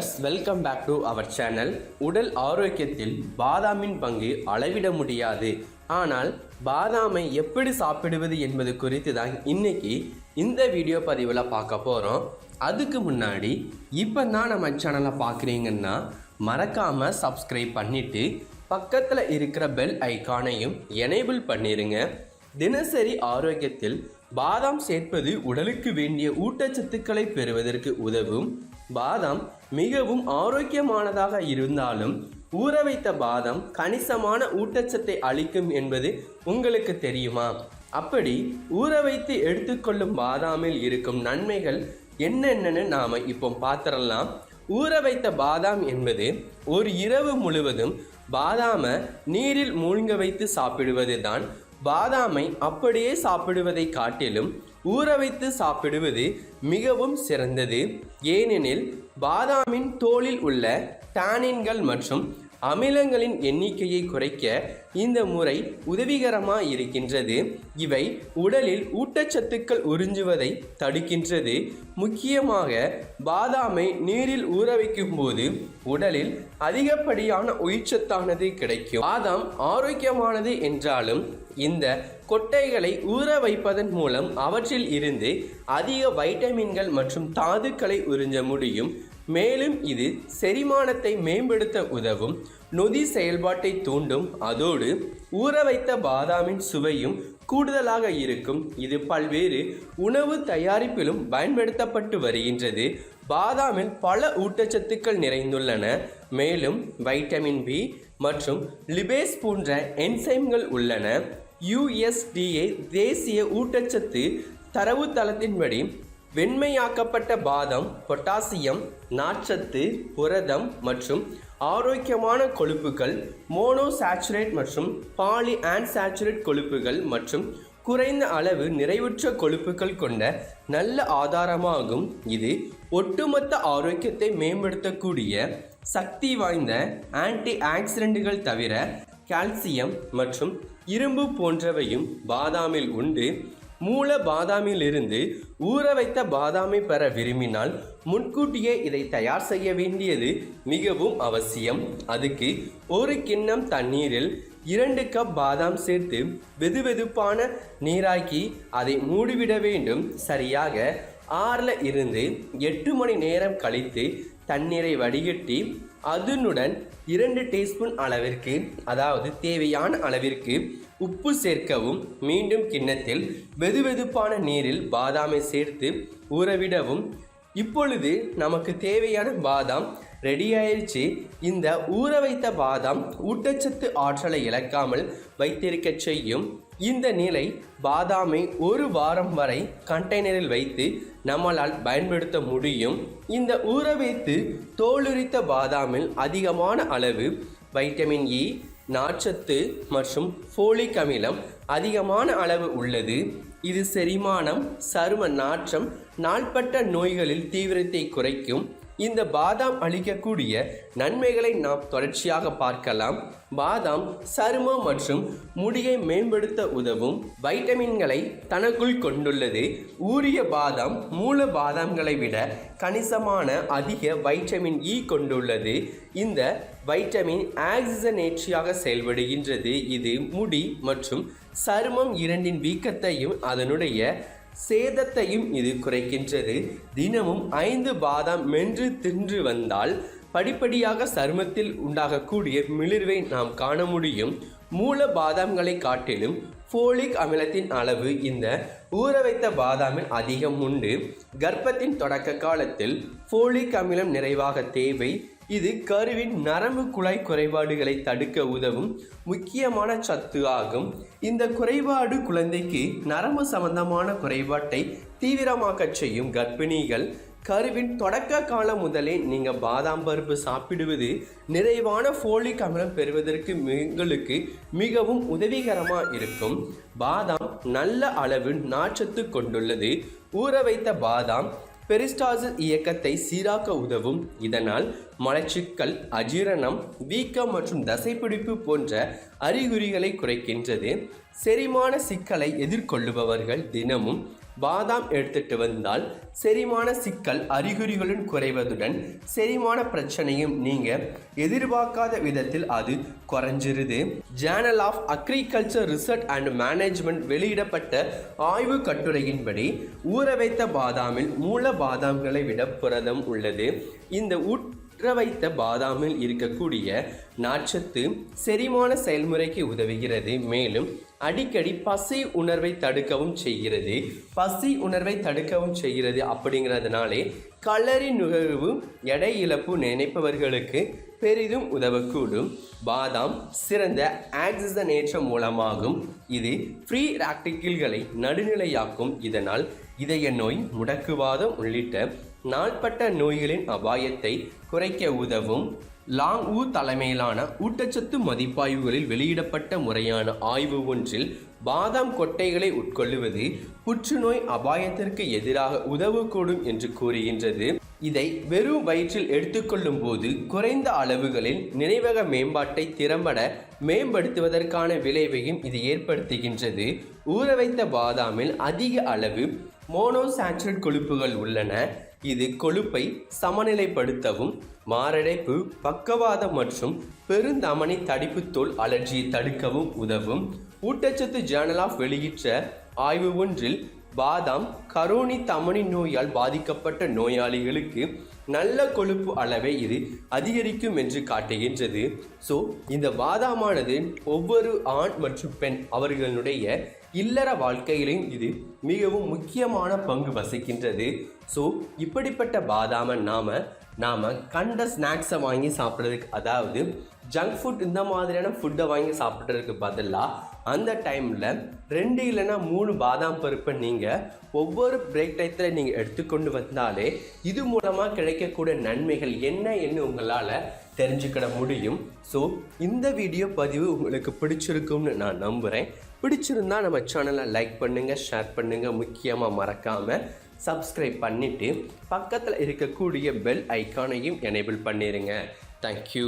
Viewers, welcome back to our channel. உடல் ஆரோக்கியத்தில் பாதாமின் பங்கு அளவிட முடியாது. ஆனால் பாதாமை எப்படி சாப்பிடுவது என்பது குறித்து தான் இன்னைக்கு இந்த வீடியோ பதிவில் பார்க்க போகிறோம். அதுக்கு முன்னாடி இப்போ தான் நம்ம சேனலை பார்க்குறீங்கன்னா மறக்காமல் சப்ஸ்கிரைப் பண்ணிவிட்டு பக்கத்தில் இருக்கிற பெல் ஐக்கானையும் எனேபிள் பண்ணிடுங்க. தினசரி ஆரோக்கியத்தில் பாதாம் சேர்ப்பது உடலுக்கு வேண்டிய ஊட்டச்சத்துக்களை பெறுவதற்கு உதவும். பாதாம் மிகவும் ஆரோக்கியமானதாக இருந்தாலும் ஊற வைத்த பாதாம் கணிசமான ஊட்டச்சத்தை அளிக்கும் என்பது உங்களுக்கு தெரியுமா? அப்படி ஊற வைத்து எடுத்துக்கொள்ளும் பாதாமில் இருக்கும் நன்மைகள் என்னென்னு நாம் இப்போ பார்த்துடலாம். ஊற வைத்த பாதாம் என்பது ஒரு இரவு முழுவதும் பாதாமை நீரில் மூழ்க வைத்து சாப்பிடுவது தான். பாதாமை அப்படியே சாப்பிடுவதை காட்டிலும் ஊற வைத்து சாப்பிடுவது மிகவும் சிறந்தது. ஏனெனில் பாதாமின் தோலில் உள்ள டானின்கள் மற்றும் அமிலங்களின் எண்ணிக்கையை குறைக்க இந்த முறை உதவிகரமாக இருக்கின்றது. இவை உடலில் ஊட்டச்சத்துக்கள் உறிஞ்சுவதை தடுக்கின்றது. முக்கியமாக பாதாமை நீரில் ஊற வைக்கும் போது உடலில் அதிகப்படியான உயிர்ச்சத்தானது கிடைக்கும். பாதாம் ஆரோக்கியமானது என்றாலும் இந்த கொட்டைகளை ஊற வைப்பதன் மூலம் அவற்றில் இருந்து அதிக வைட்டமின்கள் மற்றும் தாதுக்களை உறிஞ்ச முடியும். மேலும் இது செரிமானத்தை மேம்படுத்த உதவும், நொதி செயல்பாட்டை தூண்டும். அதோடு ஊற வைத்த பாதாமின் சுவையும் கூடுதலாக இருக்கும். இது பல்வேறு உணவு தயாரிப்பிலும் பயன்படுத்தப்பட்டு வருகின்றது. பாதாமில் பல ஊட்டச்சத்துக்கள் நிறைந்துள்ளன. மேலும் வைட்டமின் பி மற்றும் லிபேஸ் போன்ற என்சைம்கள் உள்ளன. USDA தேசிய ஊட்டச்சத்து தரவுத்தளத்தின்படி வெண்மையாக்கப்பட்ட பாதாம் பொட்டாசியம், நார்ச்சத்து, புரதம் மற்றும் ஆரோக்கியமான கொழுப்புகள், மோனோசாச்சுரேட் மற்றும் பாலி அன்சாச்சுரேட் கொழுப்புகள் மற்றும் குறைந்த அளவு நிறைவுற்ற கொழுப்புகள் கொண்ட நல்ல ஆதாரமாகும். இது ஒட்டுமொத்த ஆரோக்கியத்தை மேம்படுத்தக்கூடிய சக்தி வாய்ந்த ஆன்டி ஆக்சிடென்ட்கள் தவிர கால்சியம் மற்றும் இரும்பு போன்றவையும் பாதாமில் உண்டு. மூல பாதாமிலிருந்து ஊற வைத்த பாதாமை பெற விரும்பினால் முன்கூட்டியே இதை தயார் செய்ய வேண்டியது மிகவும் அவசியம். அதுக்கு ஒரு கிண்ணம் தண்ணீரில் 2 கப் பாதாம் சேர்த்து வெதுவெதுப்பான நீராக்கி அதை மூடிவிட வேண்டும். சரியாக 6 இருந்து 8 மணி நேரம் கழித்து தண்ணீரை வடிகட்டி அதனுடன் 2 டீஸ்பூன் அளவிற்கு, அதாவது தேவையான அளவிற்கு உப்பு சேர்க்கவும். மீண்டும் கிண்ணத்தில் வெதுவெதுப்பான நீரில் பாதாமை சேர்த்து ஊறவிடவும். இப்பொழுது நமக்கு தேவையான பாதாம் ரெடி ஆயிடுச்சு. இந்த ஊற வைத்த பாதாம் ஊட்டச்சத்து ஆற்றலை இழக்காமல் வைத்திருக்க செய்யும். இந்த நிலை பாதாமை 1 வாரம் வரை கண்டெய்னரில் வைத்து நம்மளால் பயன்படுத்த முடியும். இந்த ஊற வைத்து தோலுரித்த பாதாமில் அதிகமான அளவு வைட்டமின் இ, நார்ச்சத்து மற்றும் ஃபோலிக் அமிலம் அதிகமான அளவு உள்ளது. இது செரிமானம், சரும நாற்றம், நாள்பட்ட நோய்களில் தீவிரத்தை குறைக்கும். இந்த பாதாம் அளிக்கக்கூடிய நன்மைகளை நாம் தொடர்ச்சியாக பார்க்கலாம். பாதாம் சருமம் மற்றும் முடியை மேம்படுத்த உதவும் வைட்டமின்களை தனக்குள் கொண்டுள்ளது. ஊறிய பாதாம் மூல பாதாம்களை விட கணிசமான அதிக வைட்டமின் இ கொண்டுள்ளது. இந்த வைட்டமின் ஆக்சிஜனேற்றியாக செயல்படுகின்றது. இது முடி மற்றும் சருமம் இரண்டின் வீக்கத்தையும் அதனுடைய சேதத்தையும் இது குறைக்கின்றது. தினமும் 5 பாதாம் மென்று தின்று வந்தால் படிப்படியாக சருமத்தில் உண்டாகக்கூடிய மிளிர்வை நாம் காண முடியும். மூல பாதாம்களை காட்டிலும் ஃபோலிக் அமிலத்தின் அளவு இந்த ஊற வைத்த பாதாமில் அதிகம் உண்டு. கர்ப்பத்தின் தொடக்க காலத்தில் ஃபோலிக் அமிலம் நிறைவாக தேவை. இது கருவின் நரம்பு குழாய் குறைபாடுகளை தடுக்க உதவும் முக்கியமான சத்து ஆகும். இந்த குறைபாடு குழந்தைக்கு நரம்பு சம்பந்தமான குறைபாட்டை தீவிரமாக்க செய்யும். கர்ப்பிணிகள் கருவின் தொடக்க காலம் முதலே நீங்கள் பாதாம் பருப்பு சாப்பிடுவது நிறைவான ஃபோலிக் அமிலம் பெறுவதற்கு உங்களுக்கு மிகவும் உதவிகரமாக இருக்கும். பாதாம் நல்ல அளவு நார்ச்சத்து கொண்டுள்ளது. ஊற வைத்த பாதாம் பெரிஸ்டால்சிஸ் இயக்கத்தை சீராக்க உதவும். இதனால் மலச்சிக்கல், அஜீரணம், வீக்கம் மற்றும் தசைப்பிடிப்பு போன்ற அறிகுறிகளை குறைக்கின்றது. செரிமான சிக்கலை எதிர்கொள்ளுபவர்கள் தினமும் பாதாம் எடுத்துட்டு வந்தால் செரிமான சிக்கல் அறிகுறிகளுடன் குறைவதுடன் செரிமான பிரச்சனையும் நீங்க எதிர்பார்க்காத விதத்தில் அது குறைஞ்சிருது. Journal of agriculture research and management வெளியிடப்பட்ட ஆய்வு கட்டுரையின்படி ஊற வைத்த பாதாமில் மூல பாதாம்களை விட புரதம் உள்ளது. இந்த ஊற வைத்த பாதாமில் இருக்கக்கூடிய நார்ச்சத்து செரிமான செயல்முறைக்கு உதவுகிறது. மேலும் அடிக்கடி பசி உணர்வை தடுக்கவும் செய்கிறது. அப்படிங்கிறதுனாலே கலரி நுகர்வு எடை இழப்பு நினைப்பவர்களுக்கு பெரிதும் உதவக்கூடும். பாதாம் சிறந்த ஆக்சிஜனேற்ற மூலமாகும். இது ஃப்ரீ ராடிக்கல்களை நடுநிலையாக்கும். இதனால் இதய நோய், முடக்குவாதம் உள்ளிட்ட நாள்பட்ட நோய்களின் அபாயத்தை குறைக்க உதவும். லாங் ஊ தலைமையிலான ஊட்டச்சத்து மதிப்பாய்வுகளில் வெளியிடப்பட்ட முறையான ஆய்வு ஒன்றில் பாதாம் கொட்டைகளை உட்கொள்ளுவது புற்றுநோய் அபாயத்திற்கு எதிராக உதவக்கூடும் என்று கூறுகின்றது. இதை வெறும் வயிற்றில் எடுத்துக்கொள்ளும் போது குறைந்த அளவுகளில் நினைவக மேம்பாட்டை திறம்பட மேம்படுத்துவதற்கான விளைவையும் இது ஏற்படுத்துகின்றது. ஊற வைத்த பாதாமில் அதிக அளவு மோனோசாச்சுரேட் கொழுப்புகள் உள்ளன. இது கொழுப்பை சமநிலைப்படுத்தவும் மாரடைப்பு, பக்கவாதம் மற்றும் பெருந்தமனி தடிப்பு தோல் அலர்ஜியை தடுக்கவும் உதவும். ஊட்டச்சத்து ஜேர்னல் ஆஃப் வெளியிட்ட ஆய்வு ஒன்றில் பாதாம் கரோனி தமனி நோயால் பாதிக்கப்பட்ட நோயாளிகளுக்கு நல்ல கொழுப்பு அளவை இது அதிகரிக்கும் என்று காட்டுகின்றது. ஸோ இந்த பாதாமானது ஒவ்வொரு ஆண் மற்றும் பெண் அவர்களுடைய இல்லற வாழ்க்கையிலும் இது மிகவும் முக்கியமான பங்கு வசிக்கின்றது. ஸோ இப்படிப்பட்ட பாதாமை நாம் கண்ட ஸ்நாக்ஸை வாங்கி சாப்பிட்றதுக்கு, அதாவது ஜங்க் ஃபுட் இந்த மாதிரியான ஃபுட்டை வாங்கி சாப்பிட்றதுக்கு பதிலாக அந்த டைமில் 2 இல்லைன்னா 3 பாதாம் பருப்பை நீங்கள் ஒவ்வொரு பிரேக் டயத்தில் நீங்கள் எடுத்துக்கொண்டு வந்தாலே இது மூலமாக கிடைக்கக்கூடிய நன்மைகள் என்ன உங்களால் தெரிஞ்சுக்கிட முடியும். ஸோ இந்த வீடியோ பதிவு உங்களுக்கு பிடிச்சிருக்கும்னு நான் நம்புகிறேன். பிடிச்சிருந்தா நம்ம சேனலை லைக் பண்ணுங்கள், ஷேர் பண்ணுங்கள், முக்கியமாக மறக்காமல் சப்ஸ்கிரைப் பண்ணிவிட்டு பக்கத்தில் இருக்கக்கூடிய பெல் ஐக்கானையும் எனேபிள் பண்ணிடுங்க. தேங்க்யூ.